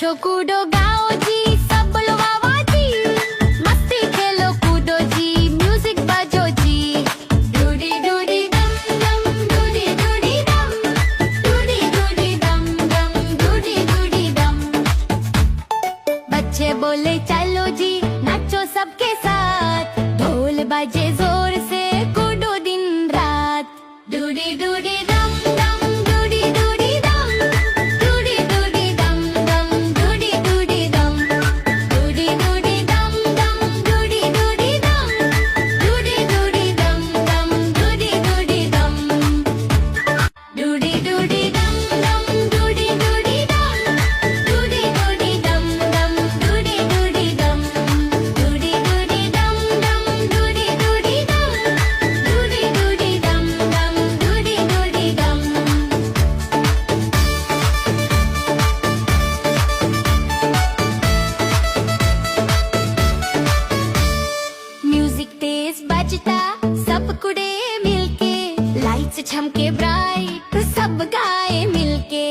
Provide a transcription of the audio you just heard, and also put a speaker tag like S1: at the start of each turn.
S1: नाचो कूदो गाओ जी, सब बोलो वाह वाह जी। मस्ती खेलो कूदो जी, म्यूजिक बजो जी। डूडी डूडी डम डम, डूडी डूडी डम, डूडी डूडी डम डम, डूडी डूडी डम। बच्चे बोले चलो जी, नाचो सबके साथ। ढोल बजे जोर से, कूदो दिन रात। डूडी डूडी डम डम, डूडी डूडी डम, डूडी डूडी डम डम, डूडी डूडी डम। डूडी डूडी डम डम, डूडी डूडी डम, डूडी डूडी डम डम, डूडी डूडी डम। डूडी डूडी डम डम, डूडी डूडी डम, डूडी डूडी डम डम, डूडी डूडी डम। डूडी डूडी डम डम, डूडी डूडी डम, डूडी डूडी डम डम, डूडी डूडी डम। म्यूजिक तेज बजता, सब कुड़े मिलके। लाइट्स चमके ब्राइट, सब गाए मिलके।